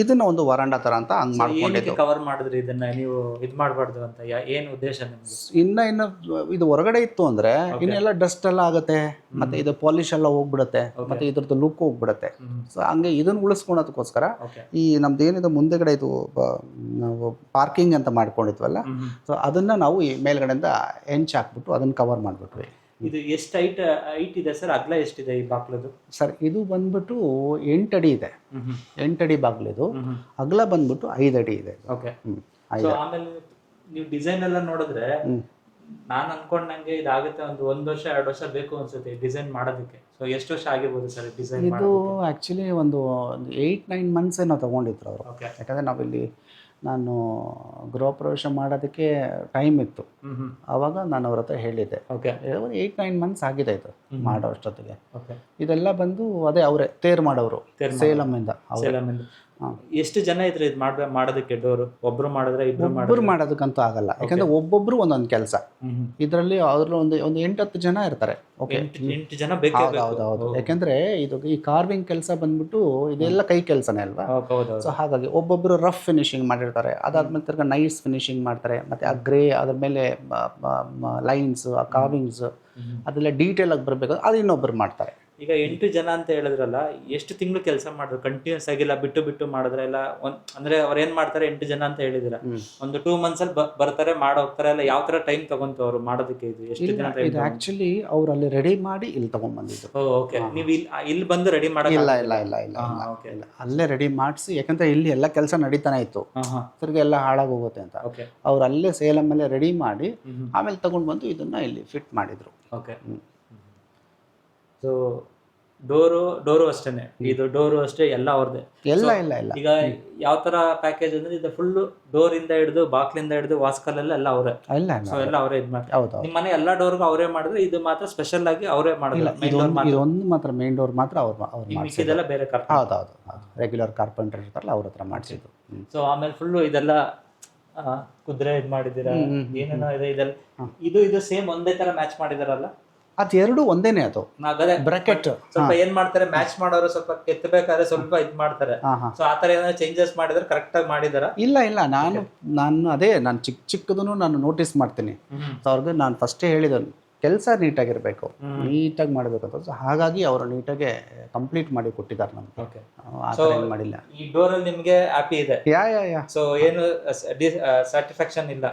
ಇದನ್ನು ಒಂದು ವರಾಂಡ ಥರ ಅಂತ ಹಂಗೆ ಮಾಡ್ಕೊಂಡಿದ್ದು. ಕವರ್ ಮಾಡಿದ್ರಿ ಇದನ್ನ ನೀವು ಇದು ಮಾಡಬಾರ್ದು ಅಂತ ಏನು ಉದ್ದೇಶ ನಿಮಗೆ? ಇನ್ನು ಇದು ಹೊರಗಡೆ ಇತ್ತು ಅಂದರೆ ಇನ್ನೆಲ್ಲ ಡಸ್ಟ್ ಎಲ್ಲ ಆಗುತ್ತೆ, ಮತ್ತೆ ಇದು ಪಾಲಿಶ್ ಎಲ್ಲ ಹೋಗ್ಬಿಡುತ್ತೆ, ಮತ್ತೆ ಇದ್ರದ್ದು ಲುಕ್ ಹೋಗ್ಬಿಡುತ್ತೆ. ಸೊ ಹಂಗೆ ಇದನ್ನು ಉಳಿಸ್ಕೊಳೋದಕ್ಕೋಸ್ಕರ ಈ ನಮ್ದು ಏನಿದೆ ಮುಂದೆಗಡೆ ಇದು ನಾವು ಪಾರ್ಕಿಂಗ್ ಅಂತ ಮಾಡ್ಕೊಂಡಿದ್ವಲ್ಲ, ಸೊ ಅದನ್ನ ನಾವು ಈ ಮೇಲ್ಗಡೆಯಿಂದ ಹೆಂಚು ಹಾಕ್ಬಿಟ್ಟು ಅದನ್ನ ಕವರ್ ಮಾಡಿಬಿಟ್ವಿ. ಇದು ಎಷ್ಟು ಹೈಟ್ ಇದೆ ಸರ್? ಅಗಲ ಎಷ್ಟಿದೆ ಈ ಬಾಗ್ಲದು? ಸರ್ ಇದು ಬಂದ್ಬಿಟ್ಟು 8 ಅಡಿ ಇದೆ. 8 ಅಡಿ ಬಾಗ್ಲು ಇದು. ಅಗಲ ಬಂದ್ಬಿಟ್ಟು 5 ಅಡಿ ಇದೆ. ಓಕೆ. ಆಮೇಲೆ ನೀವು ಡಿಸೈನ್ ಎಲ್ಲ ನೋಡಿದ್ರೆ ನಾನು ಅನ್ಕೊಂಡಂಗೆ ಇದಾಗುತ್ತೆ ಒಂದು ವರ್ಷ 2 ವರ್ಷ ಬೇಕು ಅನ್ಸುತ್ತೆ ಡಿಸೈನ್ ಮಾಡೋದಕ್ಕೆ. ಸೊ ಎಷ್ಟು ವರ್ಷ ಆಗಿರ್ಬೋದು ಸರ್ ಡಿಸೈನ್? ಇದು ಆ್ಯಕ್ಚುಲಿ ಒಂದು 8-9 ಮಂತ್ಸ್ ಏನೋ ತೊಗೊಂಡಿದ್ರು ಅವರು. ಯಾಕಂದರೆ ನಾವಿಲ್ಲಿ ನಾನು ಗೃಹ ಪ್ರವೇಶ ಮಾಡೋದಕ್ಕೆ ಟೈಮ್ ಇತ್ತು. ಆವಾಗ ನಾನು ಅವ್ರ ಹತ್ರ ಹೇಳಿದ್ದೆ. ಓಕೆ, 8-9 ಮಂತ್ಸ್ ಆಗಿದೆ ಇದು ಮಾಡೋ ಅಷ್ಟೊತ್ತಿಗೆ. ಇದೆಲ್ಲ ಬಂದು ಅದೇ ಅವರೇ ತೇರು ಮಾಡೋರು, ಸೇಲಮ್ಮಿಂದ. ಎಷ್ಟು ಜನ ಇದ್ರೆ ಇದು ಮಾಡೋದಕ್ಕೆ? ಡೋರು ಒಬ್ರು ಮಾಡಿದ್ರೆ ಇಬ್ಬರು ಮಾಡೋದಕ್ಕಂತೂ ಆಗಲ್ಲ, ಯಾಕಂದ್ರೆ ಒಬ್ಬೊಬ್ರು ಒಂದೊಂದು ಕೆಲಸ. ಇದರಲ್ಲಿ ಅದ್ರಲ್ಲಿ ಒಂದು 8-10 ಜನ ಇರ್ತಾರೆ. ಓಕೆ, 8 ಜನ ಬೇಕು. ಹೌದು, ಯಾಕಂದ್ರೆ ಇದು ಈ ಕಾರ್ವಿಂಗ್ ಕೆಲಸ ಬಂದ್ಬಿಟ್ಟು ಇದೆಲ್ಲ ಕೈ ಕೆಲಸನೇ ಅಲ್ವಾ. ಸೊ ಹಾಗಾಗಿ ಒಬ್ಬೊಬ್ರು ರಫ್ ಫಿನಿಶಿಂಗ್ ಮಾಡಿರ್ತಾರೆ, ಅದಾದ್ಮೇಲೆ ತಿರ್ಗ ನೈಸ್ ಫಿನಿಶಿಂಗ್ ಮಾಡ್ತಾರೆ, ಮತ್ತೆ ಆ ಗ್ರೇ ಅದ್ರ ಮೇಲೆ ಲೈನ್ಸ್, ಆ ಕಾರ್ವಿಂಗ್ಸ್ ಅದೆಲ್ಲ ಡೀಟೇಲ್ ಆಗಿ ಬರಬೇಕು, ಅದು ಇನ್ನೊಬ್ರು ಮಾಡ್ತಾರೆ. ಈಗ 8 ಜನ ಅಂತ ಹೇಳಿದ್ರಲ್ಲ, ಎಷ್ಟು ತಿಂಗಳು ಕೆಲಸ ಮಾಡಿದ್ರು ಕಂಟಿನ್ಯೂಸ್ ಆಗಿಲ್ಲ ಬಿಟ್ಟು ಮಾಡಿದ್ರೆ ಎಲ್ಲ ಅಂದ್ರೆ ಅವ್ರು ಏನ್ ಮಾಡ್ತಾರೆ? 8 ಜನ ಅಂತ ಹೇಳಿದಿರ, ಒಂದು 2 months ಅಲ್ಲಿ ಬರ್ತಾರೆ ಮಾಡಿ ಹೋಗ್ತಾರೆ, ಎಲ್ಲ ಯಾವ ತರ ಟೈಮ್ ತಗೊಂತು ಅವ್ರು ಮಾಡೋದಕ್ಕೆ? ಇದು ಎಷ್ಟು ದಿನ ಟೈಮ್? ಇದು ಆಕ್ಚುಲಿ ಅವ್ರು ಅಲ್ಲಿ ರೆಡಿ ಮಾಡಿ ಇಲ್ಲಿ ತಗೊಂಡ್ಬಂದಿದ್ದು. ಓಕೆ, ನೀವು ಇಲ್ಲಿ ಬಂದು ರೆಡಿ ಮಾಡಿ? ಇಲ್ಲ, ಅಲ್ಲೇ ರೆಡಿ ಮಾಡಿಸಿ, ಯಾಕಂದ್ರೆ ಇಲ್ಲಿ ಎಲ್ಲ ಕೆಲಸ ನಡೀತಾನೆ ಇತ್ತು, ತಿರ್ಗಿ ಎಲ್ಲ ಹಾಳಾಗಿ ಹೋಗುತ್ತೆ ಅಂತ ಅವ್ರು ಅಲ್ಲೇ ಸೇಲಂ ಮೇಲೆ ರೆಡಿ ಮಾಡಿ ಆಮೇಲೆ ತಗೊಂಡ್ ಬಂದು ಇದನ್ನ ಇಲ್ಲಿ ಫಿಟ್ ಮಾಡಿದ್ರು. ಓಕೆ. ಸೊ ಡೋರು ಅಷ್ಟೇನೆ, ಇದು ಡೋರು ಅಷ್ಟೇ ಎಲ್ಲ ಅವ್ರದ್ದೇ? ಇಲ್ಲ. ಈಗ ಯಾವ ತರ ಪ್ಯಾಕೇಜ್ ಅಂದ್ರೆ ಇದು ಫುಲ್ ಡೋರ್ ಇಂದ ಹಿಡಿದು ಬಾಕ್ಲಿಂದ ಹಿಡಿದು ವಾಸ್ಕಲ್ಲೆಲ್ಲ ಎಲ್ಲ ಅವರೇ? ಸೊ ಎಲ್ಲ ಅವರೇ ಇದು ಮಾಡ್ತಾರೆ. ನಿಮ್ಮ ಮನೆ ಎಲ್ಲಾ ಡೋರ್ಗೂ ಅವರೇ ಮಾಡಿದ್ರೆ ಇದು ಮಾತ್ರ ಸ್ಪೆಷಲ್ ಆಗಿ ಅವರೇ ಮಾಡಿಲ್ಲ? ಇದೊಂದು ಮಾತ್ರ ಮೇನ್ ಡೋರ್ ಮಾತ್ರ ಅವ್ರು ಮಿಕ್ಕಿದೆಲ್ಲ ಬೇರೆ ಹೌದು, ರೆಗ್ಯುಲರ್ ಕಾರ್ಪೆಂಟರ್ ಇರ್ತಾರಲ್ಲ ಅವ್ರ ಹತ್ರ ಮಾಡಿಸಿದ್ದು. ಸೊ ಆಮೇಲೆ ಫುಲ್ಲು ಇದೆಲ್ಲ ಕುದುರೆ ಇದು ಮಾಡಿದ್ದೀರಾ, ಏನೇನೋ ಇದೆ ಇದೆಲ್ಲ. ಇದು ಸೇಮ್ ಒಂದೇ ತರ ಮ್ಯಾಚ್ ಮಾಡಿದಾರಲ್ಲ? ಅದು ಎರಡು ಒಂದೇನೆ. ಅದು ಬ್ರಾಕೆಟ್ ಸ್ವಲ್ಪ ಏನ್ ಮಾಡ್ತಾರೆ, ಮ್ಯಾಚ್ ಮಾಡೋರು ಸ್ವಲ್ಪ ಕೆತ್ತಬೇಕಾದ್ರೆ ಸ್ವಲ್ಪ ಇದ್ ಮಾಡ್ತಾರೆ. ಸೊ ಆತರ ಏನಾದ್ರು ಚೇಂಜಸ್ ಮಾಡಿದ್ರೆ ಕರೆಕ್ಟ್ ಆಗಿ ಮಾಡಿದಾರ? ಇಲ್ಲ, ನಾನು ಅದೇ ನಾನು ಚಿಕ್ಕದನ್ನು ನಾನು ನೋಟಿಸ್ ಮಾಡ್ತೀನಿ. ಅವ್ರಿಗೆ ನಾನು ಫಸ್ಟೇ ಹೇಳಿದನು ಕೆಲಸ ನೀಟಾಗಿರ್ಬೇಕು, ನೀಟಾಗಿ ಮಾಡಬೇಕು ಅಂತ. ಸೊ ಹಾಗಾಗಿ ಅವರು ನೀಟಾಗಿ ಕಂಪ್ಲೀಟ್ ಮಾಡಿ ಕೊಟ್ಟಿದ್ದಾರೆ ನಮ್ಗೆ. ಆ ಥರ ಏನು ಮಾಡಿಲ್ಲ. ಈ ಡೋರ್ ಅಲ್ಲಿ ನಿಮ್ಗೆ ಹ್ಯಾಪಿ ಇದೆ? ಯಾ. ಸೊ ಏನು ಸ್ಯಾಟಿಸ್ಫ್ಯಾಕ್ಷನ್ ಇಲ್ಲ?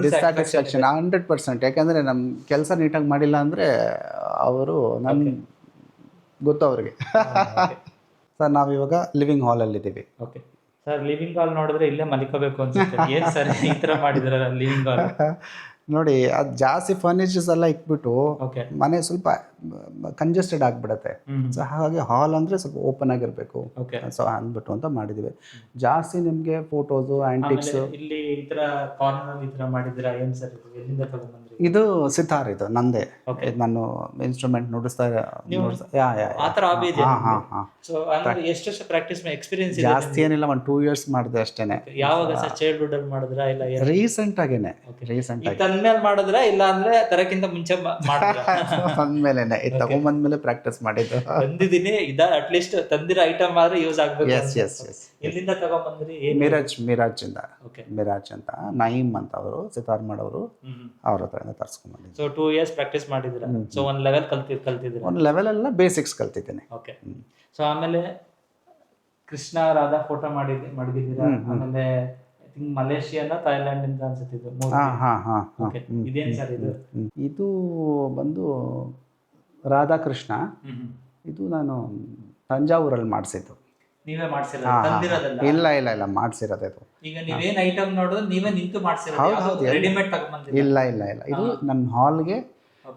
ಡಿಸ್ಸ್ಯಾಟಿಸ್ಫ್ಯಾಕ್ಷನ್ 100%. ಯಾಕಂದ್ರೆ ನಮ್ ಕೆಲಸ ನೀಟಾಗಿ ಮಾಡಿಲ್ಲ ಅಂದ್ರೆ ಅವರು ನನ್ ಗೊತ್ತು ಅವ್ರಿಗೆ. ಸರ್ ನಾವಿವಾಗ ಲಿವಿಂಗ್ ಹಾಲಲ್ಲಿ ಇದ್ದೀವಿ. ಓಕೆ ಸರ್, ಲಿವಿಂಗ್ ಹಾಲ್ ನೋಡಿದ್ರೆ ಇಲ್ಲೇ ಮಲಿಕೋಬೇಕು ಅನ್ಸುತ್ತೆ. ಏನ್ ಸರ್ ಈ ತರ ಮಾಡಿದ್ರ ಲಿವಿಂಗ್ ಹಾಲ್? ನೋಡಿ, ಅದು ಜಾಸ್ತಿ ಫರ್ನಿಚರ್ಸ್ ಎಲ್ಲ ಇಕ್ಬಿಟ್ಟು ಮನೆ ಸ್ವಲ್ಪ ಕಂಜೆಸ್ಟೆಡ್ ಆಗಿಬಿಡುತ್ತೆ. ಸೊ ಹಾಗಾಗಿ ಹಾಲ್ ಅಂದರೆ ಸ್ವಲ್ಪ ಓಪನ್ ಆಗಿರಬೇಕು. ಸೊ ಅಂದ್ಬಿಟ್ಟು ಅಂತ ಮಾಡಿದ್ದೀವಿ. ಜಾಸ್ತಿ ನಿಮಗೆ ಫೋಟೋಸು, ಆ್ಯಂಟಿಕ್ಸ್. ಇಲ್ಲಿ ಈ ಥರ ಕಾರ್ನರ್ ಈ ಥರ ಮಾಡಿದ್ದೀರಾ? ಏನು ಸರ್ ಇದು ಎಲ್ಲಿಂದ ತಗೊಂಡ್ಬಂದ್ರಿ? ಇದು ಸಿತಾರ್, ಇದು ನಂದೇ. ನಾನು ಇನ್ಸ್ಟ್ರೂಮೆಂಟ್ ನುಡಿಸ್ತಾ ಆ ಥರ ಹಾಬಿ ಇದೆ? ಸೊ ಅಂದ್ರೆ ಎಷ್ಟು ವರ್ಷ ಪ್ರಾಕ್ಟೀಸ್ ಎಕ್ಸ್ಪೀರಿಯನ್ಸ್ ಇದೆ? ಜಾಸ್ತಿ ಏನಿಲ್ಲ, 1-2 years ಮಾಡಿದೆ ಅಷ್ಟೇನೆ. ಯಾವಾಗ ಸರ್? ಚೈಲ್ಡ್ಹುಡ್ ಅಲ್ಲಿ ಮಾಡಿದ್ರಾ ಇಲ್ಲ ರೀಸೆಂಟ್ ಆಗೇನೆ? ರೀಸೆಂಟ್ ಆಗಿ ತಂದ್ಮೇಲೆ ಮಾಡಿದ್ರಾ ಇಲ್ಲ ಅಂದ್ರೆ ತರಕ್ಕಿಂತ ಮುಂಚೆ ಬಂದ್ಮೇಲೆ ತಗೊಂಡ್ಬಂದ್ಮೇಲೆ ಪ್ರಾಕ್ಟೀಸ್ ಮಾಡಿದ್ದು. ಬಂದಿದ್ದೀನಿ ಇದ ಅಟ್ಲೀಸ್ಟ್ ತಂದಿರೋ ಐಟಮ್ ಆದ್ರೆ ಯೂಸ್ ಆಗ್ಬೇಕು. ಎಸ್. ಎಲ್ಲಿಂದ ತಗೊಂಡ್ಬಂದ್ರಿ? ಮಿರಾಜ್ ಅಂತ ನಯೀಮ್ ಅಂತ ಅವರು ಸಿತಾರ್ ಮಾಡೋರು, ಅವ್ರ ಹತ್ರ ತರ್ಸ್ಕೊಂಡ್ಬಂದಿದ್ದೆ. ಸೊ 2 years ಪ್ರಾಕ್ಟೀಸ್ ಮಾಡಿದ್ದೀರಾ? ಸೊ ಒಂದು ಲೆವೆಲ್ ಕಲ್ತಿದ್ದೀರಾ? ಒಂದು ಲೆವೆಲ್ ಎಲ್ಲ ಬೇಸಿಕ್ಸ್ ಕಲ್ತಿದ್ದೇನೆ. ಓಕೆ. ಸೊ ಆಮೇಲೆ ಕೃಷ್ಣ ರಾಧಾ ಫೋಟೋ ಮಾಡಿದ್ದೀರಾ? ಆಮೇಲೆ ಐ ಥಿಂಕ್ ಮಲೇಷಿಯಾನ ಥೈಲ್ಯಾಂಡ್ ಇಂದ ಅನ್ಸುತ್ತಿದ್ದು. ಇದೇನು ಸರ್ ಇದು? ಇದು ಬಂದು ರಾಧಾಕೃಷ್ಣ. ಇದು ನಾನು ತಂಜಾವೂರಲ್ಲಿ ಮಾಡಿಸಿದ್ದು. ನೀವೇ ಮಾಡ್ಸಿರೋದು ಹಾಂ, ತಂದಿರೋದಲ್ಲ? ಇಲ್ಲ ಮಾಡಿಸಿರೋದು ಇದು. ಈಗ ನೀವೇನ್ ಐಟಮ್ ನೋಡೋದು ನೀವೇ ನಿಂತು ಹೌದು, ಹೌದು. ಮಾಡ್ಸಿರೋದು, ರೆಡಿಮೇಡ್ ತಗೊಂಡ್ಬಂದಿಲ್ಲ? ಇಲ್ಲ ಇದು ನನ್ನ ಹಾಲ್ಗೆ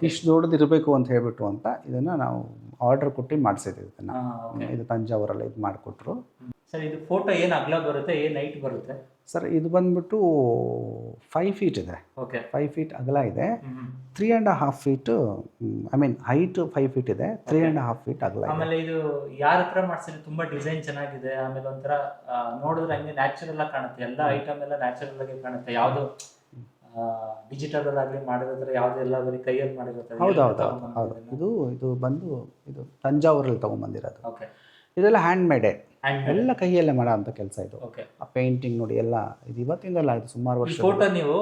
ಇಷ್ಟು ದೊಡ್ಡದು ಇರಬೇಕು ಅಂತ ಹೇಳ್ಬಿಟ್ಟು ಅಂತ ಇದನ್ನು ನಾವು ಆರ್ಡರ್ ಕೊಟ್ಟು ಮಾಡಿಸಿದ್ವಿ ಇದನ್ನು. ಇದು ತಂಜಾವೂರಲ್ಲಿ ಇದು ಮಾಡಿಕೊಟ್ರು. ಸರ್ ಇದು ಫೋಟೋ ಏನು ಅಗಲ ಬರುತ್ತೆ, ಏನು ಹೈಟ್ ಬರುತ್ತೆ? ಸರ್ ಇದು ಬಂದ್ಬಿಟ್ಟು 5 ಫೀಟ್ ಇದೆ. ಓಕೆ. 5 ಫೀಟ್ ಅಗಲ ಇದೆ, 3.5 feet, I mean height 5 feet ಇದೆ, 3.5 ಫೀಟ್ ಅಗಲ ಇದೆ. ಆಮೇಲೆ ಇದು ಯಾರ ಹತ್ರ ಮಾಡ್ಸಿದ್ರೆ ತುಂಬಾ ಡಿಸೈನ್ ಚೆನ್ನಾಗಿದೆ, ಆಮೇಲೆ ಒಂಥರ ನೋಡಿದ್ರೆ ಹಂಗೆ ನ್ಯಾಚುರಲ್ ಆಗಿ ಕಾಣುತ್ತೆ, ಎಲ್ಲ ಐಟಮ್ ಎಲ್ಲ ನ್ಯಾಚುರಲ್ ಆಗಿ ಕಾಣುತ್ತೆ, ಯಾವುದು ಡಿಜಿಟಲ್ ಆಗಲಿ ಮಾಡಿರೋದ್ರೆ ಯಾವುದೆಲ್ಲ ಬರೀ ಕೈಯಲ್ಲಿ ಮಾಡಿರುತ್ತೆ. ಹೌದು. ಇದು ಬಂದು ಇದು ತಂಜಾವೂರಲ್ಲಿ ತೊಗೊಂಬಂದಿರೋದು. ಓಕೆ. ಇದೆಲ್ಲ ಹ್ಯಾಂಡ್ ಮೇಡೆ, ಎಲ್ಲ ಕೈಯಲ್ಲೇ ಮಾಡೋ ಅಂಥ ಕೆಲಸ ಇದು. ಓಕೆ. ಆ ಪೇಂಟಿಂಗ್ ನೋಡಿ ಎಲ್ಲ ಇದು ಇವತ್ತಿಂದಲ್ಲ, ಇದು ಸುಮಾರು ವರ್ಷ. ಫೋಟೋ ನೀವು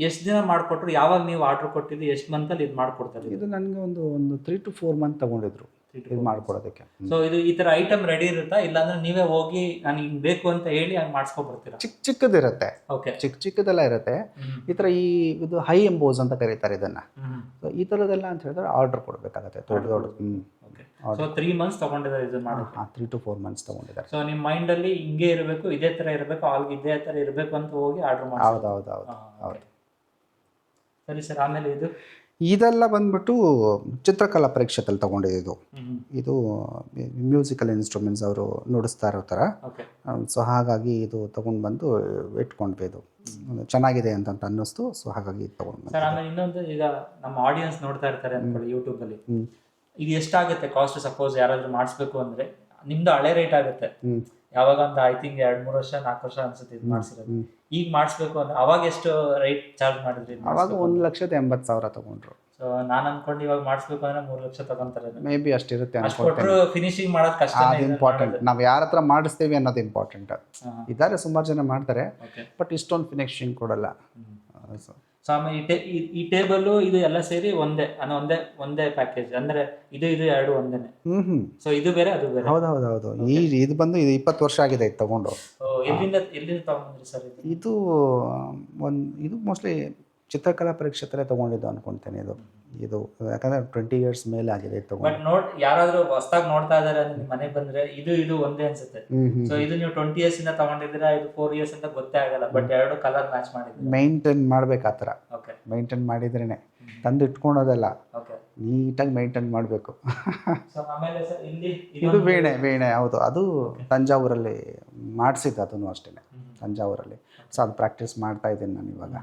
ಎಷ್ಟು ದಿನ ಮಾಡಿಕೊಟ್ರು, ಯಾವಾಗ ನೀವು ಆರ್ಡರ್ ಕೊಟ್ಟಿದ್ದು, ಎಷ್ಟು ಮಂತಲ್ಲಿ ಇದು ಮಾಡಿಕೊಡ್ತಾರೆ? ಇದು ನನಗೆ ಒಂದು 3 to 4 ಮಂತ್ ತೊಗೊಂಡಿದ್ರು ಇದು ಮಾಡ್ಕೊಡೋದಕ್ಕೆ. ಸೊ ಇದು ಈ ಥರ ಐಟಮ್ ರೆಡಿ ಇರುತ್ತಾ, ಇಲ್ಲಾಂದ್ರೆ ನೀವೇ ಹೋಗಿ ನಾನು ಹಿಂಗೆ ಬೇಕು ಅಂತ ಹೇಳಿ ಹಂಗೆ ಮಾಡಿಸ್ಕೊಬರ್ತೀರಾ? ಚಿಕ್ಕದಿರುತ್ತೆ. ಓಕೆ. ಚಿಕ್ಕದೆಲ್ಲ ಇರುತ್ತೆ. ಈ ಥರ ಇದು ಹೈ ಎಂಬೋಸ್ ಅಂತ ಕರೀತಾರೆ ಇದನ್ನು. ಈ ಥರದ್ದೆಲ್ಲ ಅಂತ ಹೇಳಿದ್ರೆ ಆರ್ಡರ್ ಕೊಡಬೇಕಾಗತ್ತೆ, ದೊಡ್ಡದು. ಸೊ 3 months ತಗೊಂಡಿದ್ದಾರೆ ಇದು ಮಾಡೋಕ್ಕೆ? 3 to 4 months ತಗೊಂಡಿದ್ದಾರೆ. ಸೊ ನಿಮ್ಮ ಮೈಂಡಲ್ಲಿ ಹಿಂಗೆ ಇರಬೇಕು, ಇದೇ ಥರ ಇರಬೇಕು, ಆಲ್ಗೆ ಇದೇ ಥರ ಇರಬೇಕು ಅಂತ ಹೋಗಿ ಆರ್ಡರ್ ಮಾಡಿ? ಹೌದು. ಸರಿ ಸರ್, ಆಮೇಲೆ ಇದೆಲ್ಲ ಬಂದ್ಬಿಟ್ಟು ಚಿತ್ರಕಲಾ ಪರೀಕ್ಷೆದಲ್ಲಿ ತಗೊಂಡಿದ್ದು. ಇದು ಮ್ಯೂಸಿಕಲ್ ಇನ್ಸ್ಟ್ರೂಮೆಂಟ್ಸ್ ಅವರು ನುಡಿಸ್ತಾ ಇರೋ ಥರ. ಸೊ ಹಾಗಾಗಿ ಇದು ತೊಗೊಂಡು ಬಂದು ಇಟ್ಕೊಂಡ್ವಿ. ಇದು ಚೆನ್ನಾಗಿದೆ ಅಂತ ಅನ್ನಿಸ್ತು. ಸೊ ಹಾಗಾಗಿ ಇದು ತೊಗೊಂಡು ಬಂದು. ಸರ್ ಆಮೇಲೆ ಇನ್ನೊಂದು, ಈಗ ನಮ್ಮ ಆಡಿಯನ್ಸ್ ನೋಡ್ತಾ ಇರ್ತಾರೆ ಅಂದ್ಕೊಳ್ಳಿ ಯೂಟ್ಯೂಬಲ್ಲಿ, ಇದು ಎಷ್ಟಾಗುತ್ತೆ ಕಾಸ್ಟ್? ಸಪೋಸ್ ಯಾರಾದರೂ ಮಾಡಿಸ್ಬೇಕು ಅಂದರೆ ನಿಮ್ದು ಹಳೆ ರೇಟ್ ಆಗುತ್ತೆ, ಯಾವಾಗ ಅಂತ ಐ ಥಿಂಕ್ 2-3 ವರ್ಷ 4 ವರ್ಷ ಅನ್ಸುತ್ತೆ ಇದು ಮಾಡಿಸಿರೋದು. ಈಗ ಮಾಡಿಸ್ಬೇಕು ಅಂದ್ರೆ ಅವಾಗ ಎಷ್ಟು ರೇಟ್ ಚಾರ್ಜ್ ಮಾಡಿದ್ರಿ? ಅವಾಗ 1,80,000 ತಗೊಂಡ್ರು. ಸೊ ನಾನು ಅನ್ಕೊಂಡು ಇವಾಗ ಮಾಡಿಸ್ಬೇಕು ಅಂದ್ರೆ 3 ಲಕ್ಷ ತಗೊಂತಾರೆ. May be ಅಷ್ಟಿರುತ್ತೆ. ಫಿನಿಶಿಂಗ್ ಮಾಡೋದು ಕಷ್ಟ. ಅದು ಇಂಪಾರ್ಟೆಂಟ್. ನಾವು ಯಾರ ಹತ್ರ ಮಾಡಿಸ್ತೀವಿ ಅನ್ನೋದು ಇಂಪಾರ್ಟೆಂಟ್. ಇದ್ದಾರೆ ಸುಮಾರು ಜನ ಮಾಡ್ತಾರೆ, ಬಟ್ ಇಷ್ಟೊಂದು ಫಿನಿಶಿಂಗ್ ಕೊಡಲ್ಲ. ಸೊ ಆಮೇಲೆ ಈ ಟೇಬಲ್ ಇದು ಎಲ್ಲ ಸೇರಿ ಒಂದೇ ಪ್ಯಾಕೇಜ್ ಅಂದ್ರೆ ಇದು ಎರಡು ಒಂದೇನೆ? ಸೊ ಇದು ಬೇರೆ ಅದು ಬೇರೆ? ಹೌದು. ಇದು ಬಂದು 20 ವರ್ಷ ಆಗಿದೆ ಇದು ತಗೊಂಡು. ಎಲ್ಲಿಂದ ತಗೊಂಡ್ರಿ ಸರ್ ಇದು? ಇದು ಮೋಸ್ಟ್ಲಿ ಚಿತ್ರಕಲಾ ಪರೀಕ್ಷೆತಲ್ಲೇ ತಗೊಂಡಿದ್ದು ಅನ್ಕೊಂತೇನೆ. ಇದು ಯಾಕಂದ್ರೆ 20 years ಮೇಲೆ ಆಗಿದೆ ಇದು ತಗೊಂಡು. ಬಟ್ ಯಾರಾದ್ರೂ ಹೊಸದಾಗಿ ನೋಡ್ತಾ ಇದಾರೆ ನಿಮ್ಮ ಮನೆಗೆ ಬಂದ್ರೆ ಇದು ಒಂದೇ ಅನ್ಸುತ್ತೆ. ಸೊ ಇದು ನೀವು 20 years ಇಂದ ತಗೊಂಡಿದ್ದೀರಾ, ಇದು 4 years ಅಂತ ಗೊತ್ತೇ ಆಗಲ್ಲ, ಬಟ್ ಎರಡು ಕಲರ್ ಮ್ಯಾಚ್ ಮಾಡಿದ್ದೀರಾ. ಮೇಂಟೈನ್ ಮಾಡ್ಬೇಕು ಆ ಥರ. ಓಕೆ. ಮೇಂಟೈನ್ ಮಾಡಿದ್ರೇನೆ, ತಂದು ಇಟ್ಕೊಳೋದಲ್ಲ, ನೀಟಾಗಿ ಮೇಂಟೈನ್ ಮಾಡಬೇಕು. ಸೊ ಆಮೇಲೆ ಸರ್ ಇದು ವೀಣೆ ಹೌದು, ಅದು ತಂಜಾವೂರಲ್ಲಿ ಮಾಡಿಸಿದ್ದು, ಅದನ್ನು ಅಷ್ಟೇ ತಂಜಾವೂರಲ್ಲಿ. ಸೊ ಅದು ಪ್ರಾಕ್ಟೀಸ್ ಮಾಡ್ತಾ ಇದ್ದೀನಿ ನಾನು ಇವಾಗ.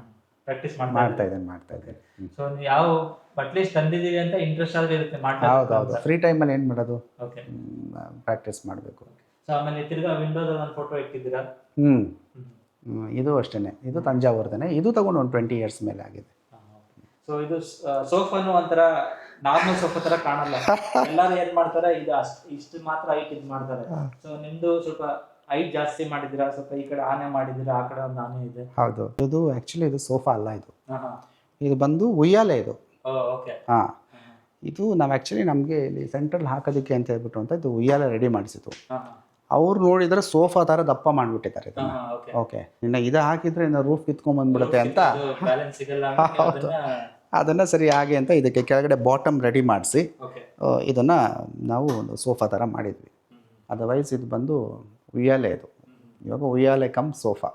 ಪ್ರಾಕ್ಟೀಸ್ ಮಾಡ್ತಾ ಇದ್ದೀನಿ. ಸೊ ನೀವು ಯಾವ ಅಟ್ಲೀಸ್ಟ್ ತಂದಿದ್ದೀವಿ ಅಂತ ಇಂಟ್ರೆಸ್ಟ್ ಆದ್ರೆ ಇರುತ್ತೆ. ಹೌದು. ಫ್ರೀ ಟೈಮಲ್ಲಿ ಏನು ಮಾಡೋದು, ಪ್ರಾಕ್ಟೀಸ್ ಮಾಡಬೇಕು. ಸೊ ಆಮೇಲೆ ತಿರ್ಗಾ ವಿಂಡೋದಲ್ಲಿ ಒಂದು ಫೋಟೋ ಇಟ್ಟಿದ್ದೀರಾ? ಇದು ಅಷ್ಟೇ, ಇದು ತಂಜಾವೂರ್ದೇ. ಇದು ತಗೊಂಡು ಒಂದು 20 years ಮೇಲೆ ಆಗಿದೆ. ಸೊ ಇದು ಸೋಫಾನು ಒಂಥರ ನಾರ್ಮಲ್ ಸೋಫಾ ತರ ಕಾಣಲ್ಲ. ಎಲ್ಲರೂ ಏನ್ ಮಾಡ್ತಾರೆ, ಇದು ಇಷ್ಟು ಮಾತ್ರ ಹೈಟ್ ಇದು ಮಾಡ್ತಾರೆ. ಸೊ ನಿಮ್ದು ಸ್ವಲ್ಪ ಹೈಟ್ ಜಾಸ್ತಿ ಮಾಡಿದಿರಾ, ಸ್ವಲ್ಪ ಈ ಕಡೆ ಆನೆ ಮಾಡಿದಿರಾ, ಆ ಕಡೆ ಒಂದು ಆನೆ ಇದೆ. ಹೌದು. ಇದು ಆಕ್ಚುಲಿ ಇದು ಸೋಫಾ ಅಲ್ಲ, ಇದು ಬಂದು ಉಯ್ಯಾಲೆ. ಇದು ಇದು ನಾವು ಆ್ಯಕ್ಚುಲಿ ನಮಗೆ ಇಲ್ಲಿ ಸೆಂಟ್ರಲ್ ಹಾಕೋದಕ್ಕೆ ಅಂತ ಹೇಳ್ಬಿಟ್ಟು ಅಂತ ಇದು ಉಯ್ಯಾಲೆ ರೆಡಿ ಮಾಡಿಸಿತ್ತು. ಅವ್ರು ನೋಡಿದ್ರೆ ಸೋಫಾ ಥರ ದಪ್ಪ ಮಾಡಿಬಿಟ್ಟಿದ್ದಾರೆ ಇದನ್ನು. ಓಕೆ, ಇನ್ನು ಇದು ಹಾಕಿದ್ರೆ ಇನ್ನು ರೂಫ್ ಕಿತ್ಕೊಂಡ್ಬಂದ್ಬಿಡುತ್ತೆ ಅಂತ ಅದನ್ನು ಸರಿ ಹಾಗೆ ಅಂತ ಇದಕ್ಕೆ ಕೆಳಗಡೆ ಬಾಟಮ್ ರೆಡಿ ಮಾಡಿಸಿ ಇದನ್ನು ನಾವು ಒಂದು ಸೋಫಾ ಥರ ಮಾಡಿದ್ವಿ. ಅದರ್ವೈಸ್ ಇದು ಬಂದು ಉಯ್ಯಾಲೆ. ಇದು ಇವಾಗ ಉಯ್ಯಾಲೆ ಕಮ್ ಸೋಫಾ.